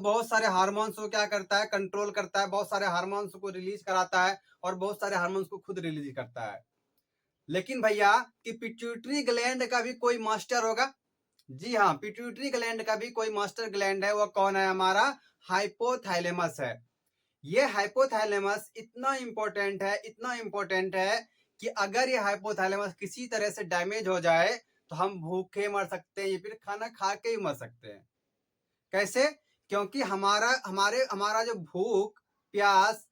बहुत सारे हार्मोन्स को क्या करता है, कंट्रोल करता है, बहुत सारे हार्मोन्स को रिलीज कराता है और बहुत सारे हार्मोन्स को खुद रिलीज करता है। लेकिन भैया कि पिट्यूटरी ग्लैंड का भी कोई मास्टर होगा। जी हाँ, पिट्यूटरी ग्लैंड का भी कोई मास्टर ग्लैंड है। वो कौन है? हमारा हाइपोथैलेमस है। ये हाइपोथैलेमस इतना इंपॉर्टेंट है, इतना इंपॉर्टेंट है कि अगर ये हाइपोथैलेमस किसी तरह से डैमेज हो जाए तो हम भूखे मर सकते हैं या फिर खाना खा के ही मर सकते हैं। कैसे? क्योंकि हमारा जो भूख, प्यास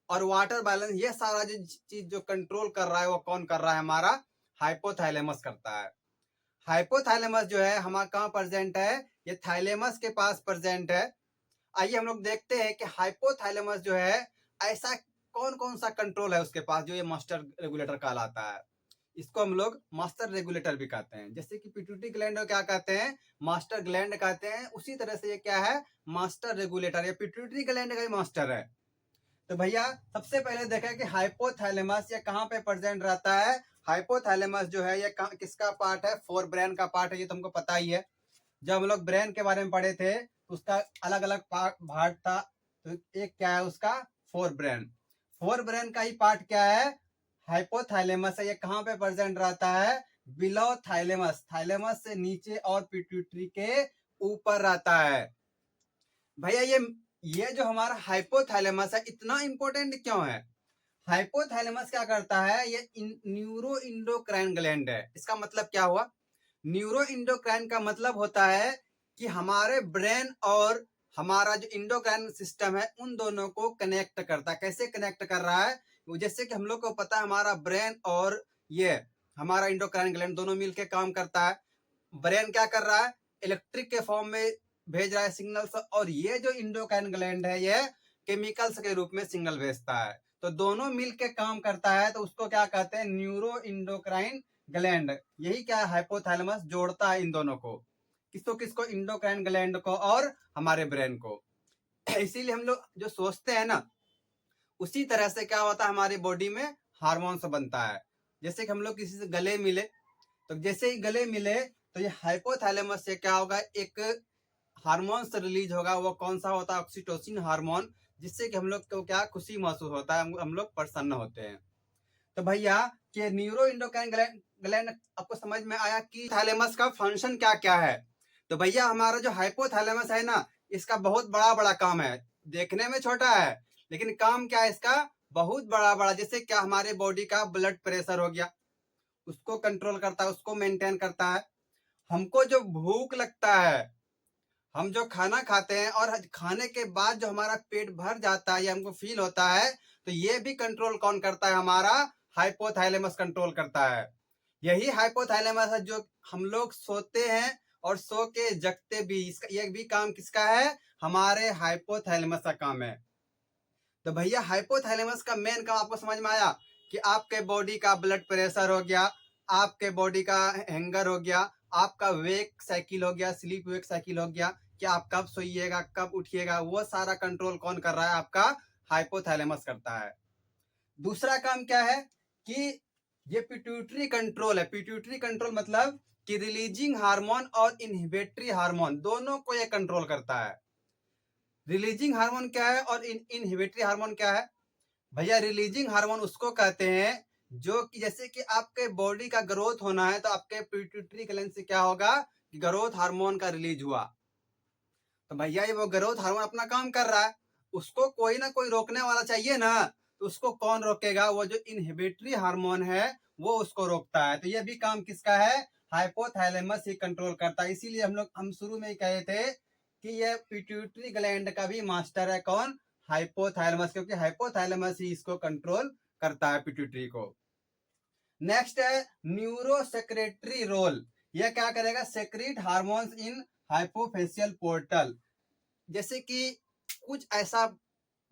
और वाटर बैलेंस, ये सारा जो चीज जो कंट्रोल कर रहा है वो कौन कर रहा है? हमारा हाइपोथैलेमस करता है। हाइपोथैलेमस जो है हमारा कहाँ प्रेजेंट है? ये थैलेमस के पास प्रेजेंट है। आइए हम लोग देखते हैं कि हाइपोथैलेमस जो है ऐसा कौन कौन सा कंट्रोल है उसके पास जो ये मास्टर रेगुलेटर कहलाता है। इसको हम लोग मास्टर रेगुलेटर भी कहते हैं। जैसे कि पिट्यूटरी ग्लैंड को क्या कहते हैं? मास्टर ग्लैंड कहते हैं। उसी तरह से ये क्या है? Master regulator. ये पिट्यूटरी ग्लैंड का ही मास्टर है। तो भैया सबसे पहले देखें कि हाइपोथैलेमस ये कहाँ पे प्रेजेंट रहता है। हाइपोथैलेमस जो है ये किसका पार्ट है? फोर ब्रेन का पार्ट है। ये तुमको पता ही है। जब हम लोग ब्रेन के बारे में पढ़े थे तो उसका अलग अलग पार्ट था। तो एक क्या है उसका? Fore brain. फोर ब्रेन का ही पार्ट क्या है? हाइपोथैलेमस है। ये कहाँ पे प्रेजेंट रहता है? बिलो थाइलेमस, थाइलेमस से नीचे और पिट्यूटरी के ऊपर रहता है। भैया ये जो हमारा हाइपोथैलेमस है इतना इंपॉर्टेंट क्यों है? हाइपोथैलेमस क्या करता है? ये न्यूरो इंडोक्राइन ग्लैंड है। इसका मतलब क्या हुआ? न्यूरो इंडोक्राइन का मतलब होता है कि हमारे ब्रेन और हमारा जो इंडोक्राइन सिस्टम है उन दोनों को कनेक्ट करता है। कैसे कनेक्ट कर रहा है? जैसे कि हम लोग को पता है हमारा ब्रेन और ये हमारा इंडोक्राइन ग्लैंड दोनों मिलकर काम करता है। ब्रेन क्या कर रहा है? इलेक्ट्रिक के फॉर्म में भेज रहा है सिग्नल्स, और ये जो इंडोक्राइन ग्लैंड है ये केमिकल्स के रूप में सिग्नल भेजता है। तो दोनों मिलकर काम करता है, तो उसको क्या कहते हैं? Neuro endocrine gland. यही क्या है? हाइपोथैलेमस जोड़ता है इन दोनों को। किसको किसको? इंडोक्राइन ग्लैंड को और हमारे ब्रेन को। इसीलिए हम लोग जो सोचते हैं ना, उसी तरह से क्या होता है हमारी बॉडी में हार्मोन्स बनता है। जैसे कि हम लोग किसी से गले मिले, तो जैसे ही गले मिले तो ये हाइपोथैलेमस से क्या होगा? एक हार्मोन्स रिलीज होगा। वो कौन सा होता है? ऑक्सीटोसिन हार्मोन, जिससे कि हम लोग को क्या खुशी महसूस होता है, हम लोग प्रसन्न होते हैं। तो भैया कि न्यूरो इंडोक्राइन ग्लैंड आपको समझ में आया कि थैलेमस का फंक्शन क्या क्या है। तो भैया हमारा जो हाइपोथैलेमस है ना, इसका बहुत बड़ा बड़ा काम है। देखने में छोटा है लेकिन काम क्या है इसका? बहुत बड़ा बड़ा। जैसे क्या हमारे बॉडी का ब्लड प्रेशर हो गया, उसको कंट्रोल करता है, उसको मेंटेन करता है। हमको जो भूख लगता है, हम जो खाना खाते हैं और खाने के बाद जो हमारा पेट भर जाता है, ये हमको फील होता है, तो ये भी कंट्रोल कौन करता है? हमारा हाइपोथैलेमस कंट्रोल करता है। यही हाइपोथैलेमस है जो हम लोग सोते हैं और सो के जगते भी। इसका ये भी काम किसका है? हमारे हाइपोथैलेमस का काम है। तो भैया हाइपोथैलेमस का मेन काम आपको समझ में आया कि आपके बॉडी का ब्लड प्रेशर हो गया, आपके बॉडी का हैंगर हो गया, आपका वेक साइकिल हो गया, स्लीप वेक साइकिल हो गया, कि आप कब सोइएगा, कब उठिएगा, वो सारा कंट्रोल कौन कर रहा है? आपका हाइपोथैलेमस करता है। दूसरा काम क्या है कि ये पिट्यूटरी कंट्रोल है। पिट्यूटरी कंट्रोल मतलब कि रिलीजिंग हार्मोन और इनहिबिटरी हार्मोन दोनों को ये कंट्रोल करता है। रिलीजिंग हार्मोन क्या है और इनहिबिटरी हार्मोन क्या है? भैया रिलीजिंग हार्मोन उसको कहते हैं जो कि जैसे कि आपके बॉडी का ग्रोथ होना है तो आपके पिट्यूटरी ग्लैंड से क्या होगा? कि ग्रोथ हार्मोन का रिलीज हुआ। तो भैया ये वो ग्रोथ हार्मोन अपना काम कर रहा है, उसको कोई ना कोई रोकने वाला चाहिए ना। तो उसको कौन रोकेगा? वो जो इनहिबिटरी हार्मोन है वो उसको रोकता है। तो ये भी काम किसका है? हाइपोथैलेमस ही कंट्रोल करता है। इसीलिए हम शुरू में ही कहे थे कि ये पिट्यूटरी ग्लैंड का भी मास्टर है। कौन? हाइपोथैलेमस, क्योंकि हाइपोथैलेमस ही इसको कंट्रोल करता है, पिट्यूटरी को। नेक्स्ट है न्यूरो सेक्रेटरी रोल। यह क्या करेगा? Secrete hormones in hypophyseal portal. जैसे कि कुछ ऐसा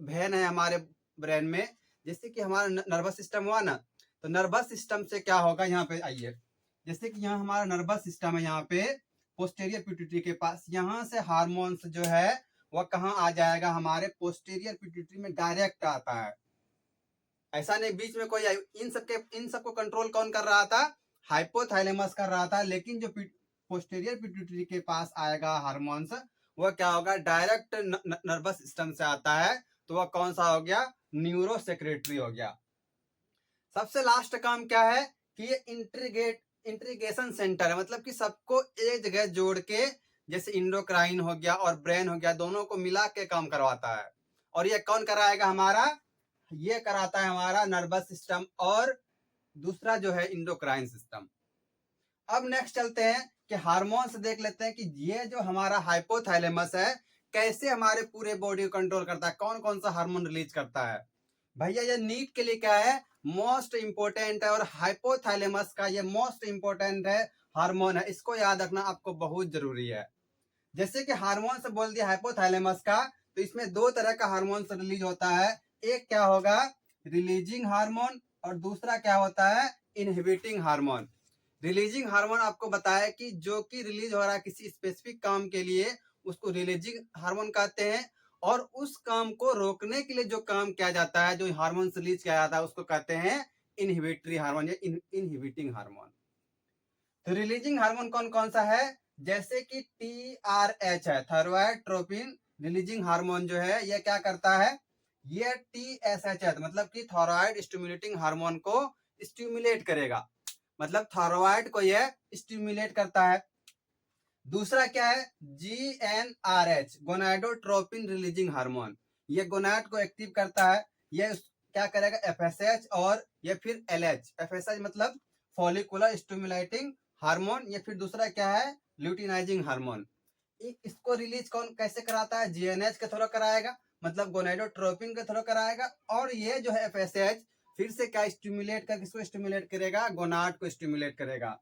वेन है हमारे ब्रेन में, जैसे कि हमारा नर्वस सिस्टम हुआ ना, तो नर्वस सिस्टम से क्या होगा? यहाँ पे आइए, जैसे कि यहाँ हमारा नर्वस सिस्टम है, यहाँ पे पोस्टेरियर पिट्यूटरी के पास, यहाँ से हार्मोन्स जो है वह कहाँ आ जाएगा? हमारे पोस्टेरियर पिट्यूटरी में डायरेक्ट आता है। ऐसा नहीं बीच में कोई इन सबको कंट्रोल कौन कर रहा था? हाइपोथैलेमस कर रहा था। लेकिन जो पोस्टेरियर पिट्यूटरी के पास आएगा हार्मोन्स, वह क्या होगा, डायरेक्ट नर्वस सिस्टम से आता है, तो वह कौन सा हो गया, न्यूरो सेक्रेटरी हो गया। सबसे लास्ट काम क्या है कि ये इंट्रीगेशन सेंटर है, मतलब कि सबको एक जगह जोड़ के, जैसे इंडोक्राइन हो गया और ब्रेन हो गया, दोनों को मिला के काम करवाता है। और ये कौन कराएगा हमारा, ये कराता है हमारा नर्वस सिस्टम, और दूसरा जो है इंडोक्राइन सिस्टम। अब नेक्स्ट चलते हैं कि हार्मोन्स देख लेते हैं कि ये जो हमारा हाइपोथैलेमस है कैसे हमारे पूरे बॉडी को कंट्रोल करता है, कौन कौन सा हार्मोन रिलीज करता है। भैया ये नीट के लिए क्या है, मोस्ट इंपोर्टेंट है, और हाइपोथैलेमस का ये मोस्ट इंपोर्टेंट है हार्मोन है, इसको याद रखना आपको बहुत जरूरी है। जैसे कि हार्मोन से बोल दिया हाइपोथैलेमस का, तो इसमें दो तरह का हार्मोन रिलीज होता है, एक क्या होगा, रिलीजिंग हार्मोन, और दूसरा क्या होता है, इनहिबिटिंग हार्मोन। रिलीजिंग हार्मोन आपको बताया कि जो कि रिलीज हो रहा है किसी स्पेसिफिक काम के लिए, उसको रिलीजिंग हार्मोन कहते हैं, और उस काम को रोकने के लिए जो काम किया जाता है, जो हार्मोन रिलीज किया जाता है, उसको कहते हैं इनहिबिटरी हार्मोन या इनहिबिटिंग हार्मोन। तो रिलीजिंग हार्मोन कौन कौन सा है, जैसे कि TRH है, थायराइड ट्रोपिन रिलीजिंग हार्मोन जो है, ये क्या करता है, ये TSH है, मतलब कि थायराइड स्टिमुलेटिंग हार्मोन को स्टिमुलेट करेगा, मतलब थायराइड को ये स्टिमुलेट करता है। दूसरा क्या है, GnRH गोनाडोट्रोपिन रिलीजिंग हार्मोन, ये गोनाड को एक्टिव करता है, ये क्या करेगा, FSH और ये फिर LH। FSH मतलब फॉलिकुलर स्टिमुलेटिंग हार्मोन, ये फिर दूसरा क्या है, ल्यूटिनाइजिंग हार्मोन। इसको रिलीज कौन कैसे कराता है, GnH के थ्रू कराएगा, मतलब गोनाडोट्रोपिन के थ्रू कराएगा, और ये जो है FSH फिर से क्या स्टिमुलेट कर, किसको स्टिमुलेट करेगा, गोनाड को स्टिमुलेट करेगा।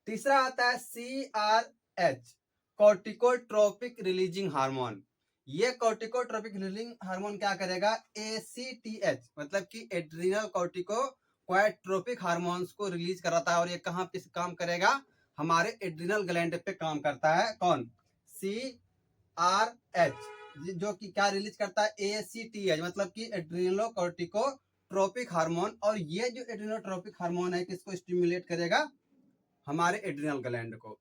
तीसरा आता है CRH कॉर्टिकोट्रोपिक रिलीजिंग हार्मोन, ये कॉर्टिकोट्रोपिक रिलीजिंग हार्मोन क्या करेगा, ACTH मतलब कि एड्रिनल कॉर्टिकोट्रोपिक हार्मोन्स को रिलीज कराता है, और ये कहाँ पे काम करेगा, हमारे एड्रिनल ग्लैंड पे काम करता है, कौन, CRH, जो कि क्या रिलीज करता है, ACTH मतलब कि एड्रिनलो कॉर्टिकोट्रोपिक हार्मोन, और ये जो एड्रिनोट्रोपिक हार्मोन है किसको स्टिमुलेट करेगा, हमारे एड्रिनल ग्लैंड को।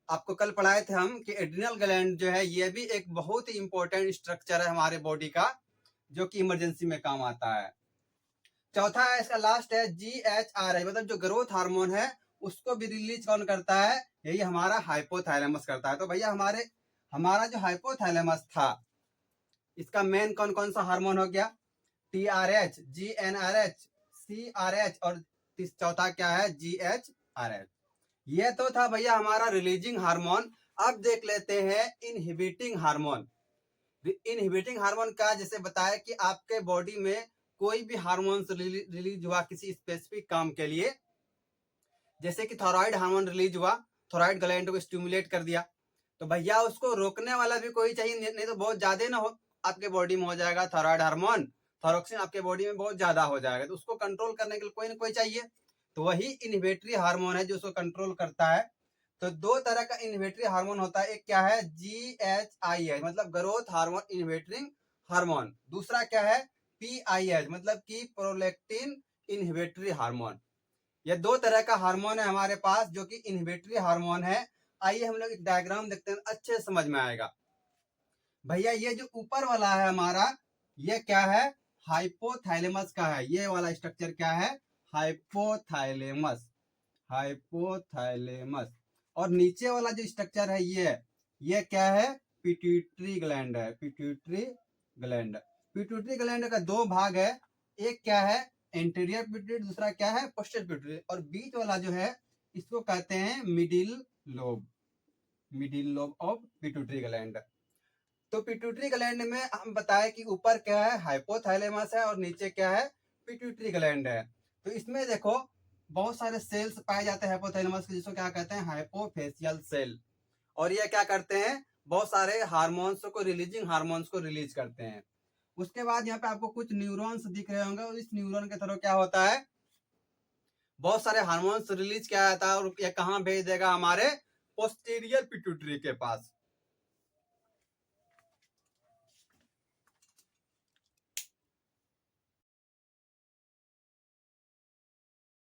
आपको कल पढ़ाए थे हम कि एड्रिनल ग्लैंड जो है ये भी एक बहुत ही इंपॉर्टेंट स्ट्रक्चर है हमारे बॉडी का, जो कि इमरजेंसी में काम आता है। चौथा है इसका लास्ट है GHRH, मतलब जो ग्रोथ हार्मोन है उसको भी रिलीज कौन करता है, यही हमारा हाइपोथैलेमस करता है। तो भैया हमारा जो हाइपोथैलेमस था, इसका मेन कौन कौन सा हार्मोन हो गया, TRH, GnRH, CRH, और चौथा क्या है, GHRH। ये तो था भैया हमारा रिलीजिंग हार्मोन। अब देख लेते हैं इनहिबिटिंग हार्मोन। इनहिबिटिंग हार्मोन का जैसे बताया कि आपके बॉडी में कोई भी हार्मोन रिलीज हुआ किसी स्पेसिफिक काम के लिए, जैसे कि थायराइड हार्मोन रिलीज हुआ, थायराइड ग्लैंड को स्टिमुलेट कर दिया, तो भैया उसको रोकने वाला भी कोई चाहिए, नहीं तो बहुत ज्यादा ना हो आपके बॉडी में हो जाएगा थायराइड हार्मोन, थायरोक्सिन आपके बॉडी में बहुत ज्यादा हो जाएगा, तो उसको कंट्रोल करने के लिए कोई ना कोई चाहिए, तो वही इनहिबिटरी हार्मोन है जो उसको कंट्रोल करता है। तो दो तरह का इनहिबिटरी हार्मोन होता है, एक क्या है, GHIH मतलब ग्रोथ हार्मोन इनहिबिटरिंग हार्मोन, दूसरा क्या है, PIH मतलब कि प्रोलैक्टिन इनहिबिटरी हार्मोन। ये दो तरह का हार्मोन है हमारे पास जो कि इनहिबिटरी हार्मोन है। आइए हम लोग एक डायग्राम देखते हैं, अच्छे से समझ में आएगा। भैया ये जो ऊपर वाला है हमारा, ये क्या है, हाइपोथैलेमस का है, ये वाला स्ट्रक्चर क्या है, हाइपोथैलेमस, हाइपोथैलेमस। और नीचे वाला जो स्ट्रक्चर है ये क्या है, पिट्यूटरी ग्लैंड है, पिट्यूटरी ग्लैंड। पिट्यूटरी ग्लैंड का दो भाग है, एक क्या है एंटीरियर पिट्यूटरी, दूसरा क्या है पोस्टीरियर पिट्यूटरी, और बीच वाला जो है इसको कहते हैं middle lobe, middle lobe of pituitary gland. तो पिट्यूटरी ग्लैंड में हम बताए कि ऊपर क्या है हाइपोथैलेमस है और नीचे क्या है पिट्यूटरी ग्लैंड है। तो इसमें देखो बहुत सारे सेल्स पाए जाते हैं हाइपोथैलेमस के, जिसको क्या कहते हैं हाइपोफेशियल सेल, और ये क्या करते हैं बहुत सारे हार्मोन्स को रिलीजिंग हार्मोन्स को रिलीज करते हैं। उसके बाद यहाँ पे आपको कुछ न्यूरॉन्स दिख रहे होंगे, और इस न्यूरॉन के थ्रू क्या होता है बहुत सारे हार्मोन्स रिलीज किया जाता है, और ये कहाँ भेज देगा हमारे पोस्टीरियर पिट्यूटरी के पास।